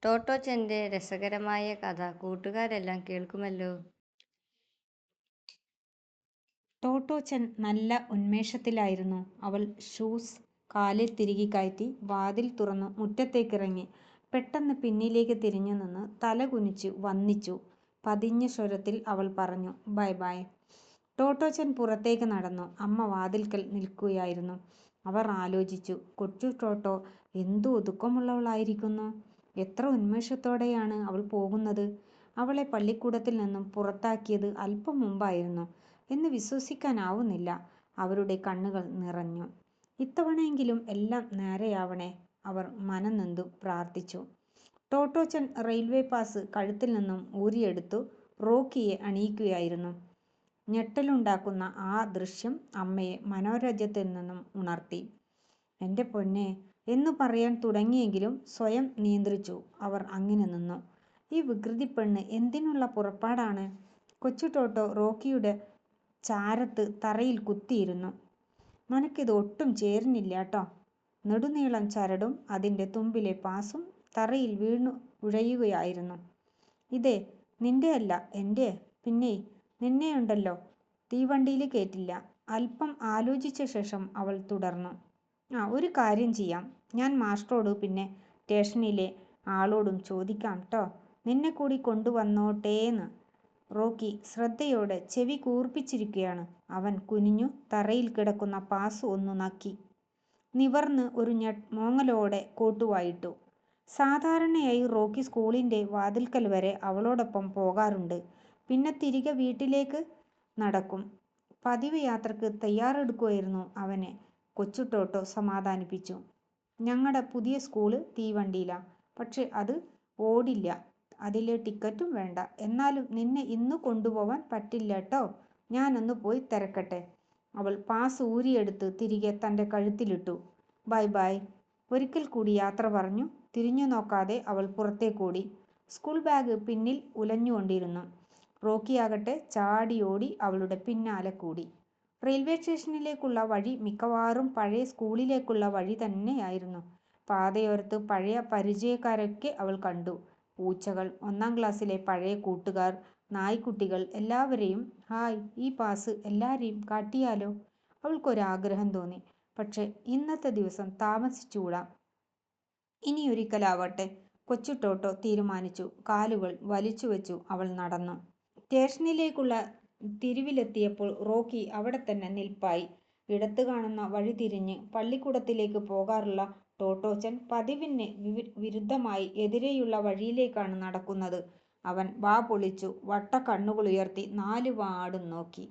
ടോട്ടോച്ചന്റെ രസകരമായ കഥ കൂട്ടുകാരെല്ലാം കേൾക്കുമല്ലോ. ടോട്ടോച്ചൻ നല്ല ഉന്മേഷത്തിലായിരുന്നു. അവൾ ഷൂസ് കാലിൽ തിരുകി കയറ്റി വാതിൽ തുറന്നു മുറ്റത്തേക്കിറങ്ങി. പെട്ടെന്ന് പിന്നിലേക്ക് തിരിഞ്ഞുനിന്ന് തല കുനിച്ചു വന്ദിച്ചു. പതിഞ്ഞ സ്വരത്തിൽ അവൾ പറഞ്ഞു, ബൈ ബൈ. ടോട്ടോച്ചൻ പുറത്തേക്ക് നടന്നു. അമ്മ വാതിൽക്കൽ നിൽക്കുകയായിരുന്നു. അവർ ആലോചിച്ചു. കൊച്ചു ടോട്ടോ എന്തു ഒതുക്കമുള്ളവളായിരിക്കുന്നു. എത്ര ഉന്മേഷത്തോടെയാണ് അവൾ പോകുന്നത്. അവളെ പള്ളിക്കൂടത്തിൽ നിന്നും പുറത്താക്കിയത് അല്പം മുമ്പായിരുന്നു എന്ന് വിശ്വസിക്കാനാവുന്നില്ല. അവരുടെ കണ്ണുകൾ നിറഞ്ഞു. ഇത്തവണയെങ്കിലും എല്ലാം നേരെയാവണേ, അവർ മനംനൊന്തു പ്രാർത്ഥിച്ചു. ടോട്ടോച്ചൻ റെയിൽവേ പാസ് കഴുത്തിൽ നിന്നും ഊരിയെടുത്തു റോക്കിയെ അണിയിക്കുകയായിരുന്നു. ഞെട്ടലുണ്ടാക്കുന്ന ആ ദൃശ്യം അമ്മയെ മനോരാജ്യത്തിൽ നിന്നും ഉണർത്തി. എൻ്റെ പൊന്നേ എന്നു പറയാൻ തുടങ്ങിയെങ്കിലും സ്വയം നിയന്ത്രിച്ചു. അവർ അങ്ങനെ നിന്നു. ഈ വികൃതിപ്പെണ്ണ് എന്തിനുള്ള പുറപ്പാടാണ്? കൊച്ചു ടോട്ടോ റോക്കിയുടെ ചാരത്ത് തറയിൽ കുത്തിയിരുന്നു. നിനക്കിത് ഒട്ടും ചേരുന്നില്ലാട്ടോ. നെടുനീളം ചരടും അതിൻ്റെ തുമ്പിലെ പാസും തറയിൽ വീണു ഉഴയുകയായിരുന്നു. ഇതേ നിന്റെയല്ല എൻ്റെ. പിന്നെ നിന്നെയുണ്ടല്ലോ തീവണ്ടിയിൽ കേറ്റില്ല. അല്പം ആലോചിച്ച ശേഷം അവൾ തുടർന്നു. ഒരു കാര്യം ചെയ്യാം. ഞാൻ മാസ്റ്ററോട് പിന്നെ സ്റ്റേഷനിലെ ആളോടും ചോദിക്കാം ട്ടോ, നിന്നെ കൂടി കൊണ്ടുവന്നോട്ടേന്ന്. റോക്കി ശ്രദ്ധയോടെ ചെവി കൂർപ്പിച്ചിരിക്കുകയാണ്. അവൻ കുനിഞ്ഞു തറയിൽ കിടക്കുന്ന പാസ് ഒന്നു നക്കി. നിവർന്ന് ഒരു മോങ്ങലോടെ കോട്ടുവായിട്ടു. സാധാരണയായി റോക്കി സ്കൂളിൻ്റെ വാതിൽക്കൽ വരെ അവളോടൊപ്പം പോകാറുണ്ട്. പിന്നെ തിരികെ വീട്ടിലേക്ക് നടക്കും. പതിവ് യാത്രക്ക് തയ്യാറെടുക്കുകയായിരുന്നു അവനെ. കൊച്ചു ടോട്ടോ സമാധാനിപ്പിച്ചു. ഞങ്ങളുടെ പുതിയ സ്കൂള് തീവണ്ടിയിലാ. പക്ഷെ അത് ഓടില്ല. അതിലെ ടിക്കറ്റും വേണ്ട. എന്നാലും നിന്നെ ഇന്നു കൊണ്ടുപോവാൻ പറ്റില്ലട്ടോ. ഞാനൊന്ന് പോയി തിരക്കട്ടെ. അവൾ പാസ് ഊരിയെടുത്ത് തിരികെ തൻ്റെ കഴുത്തിലിട്ടു. Bye bye. ഒരിക്കൽ കൂടി യാത്ര പറഞ്ഞു തിരിഞ്ഞു നോക്കാതെ അവൾ പുറത്തേക്കോടി. സ്കൂൾ ബാഗ് പിന്നിൽ ഉലഞ്ഞുകൊണ്ടിരുന്നു. റോക്കിയാകട്ടെ ചാടിയോടി അവളുടെ പിന്നാലെ കൂടി. റെയിൽവേ സ്റ്റേഷനിലേക്കുള്ള വഴി മിക്കവാറും പഴയ സ്കൂളിലേക്കുള്ള വഴി തന്നെയായിരുന്നു. പാതയോരത്ത് പഴയ പരിചയക്കാരൊക്കെ അവൾ കണ്ടു. പൂച്ചകൾ, 1-ാം ക്ലാസ്സിലെ പഴയ കൂട്ടുകാർ, നായ്ക്കുട്ടികൾ, എല്ലാവരെയും. ഹായ്, ഈ പാസ് എല്ലാരെയും കാട്ടിയാലോ? അവൾക്കൊരാഗ്രഹം തോന്നി. പക്ഷെ ഇന്നത്തെ ദിവസം താമസിച്ചുകൂടാ. ഇനിയൊരിക്കലാവട്ടെ, കൊച്ചു ടോട്ടോ തീരുമാനിച്ചു. കാലുകൾ വലിച്ചുവെച്ചു അവൾ നടന്നു. സ്റ്റേഷനിലേക്കുള്ള തിരിവിലെത്തിയപ്പോൾ റോക്കി അവിടെ തന്നെ നിൽപ്പായി. ഇടത്ത് കാണുന്ന വഴി തിരിഞ്ഞ് പള്ളിക്കൂടത്തിലേക്ക് പോകാറുള്ള ടോട്ടോച്ചൻ പതിവിന് വിരുദ്ധമായി എതിരെയുള്ള വഴിയിലേക്കാണ് നടക്കുന്നത്. അവൻ വാ പൊളിച്ചു വട്ടക്കണ്ണുകളുയർത്തി നാലുപാടും നോക്കി.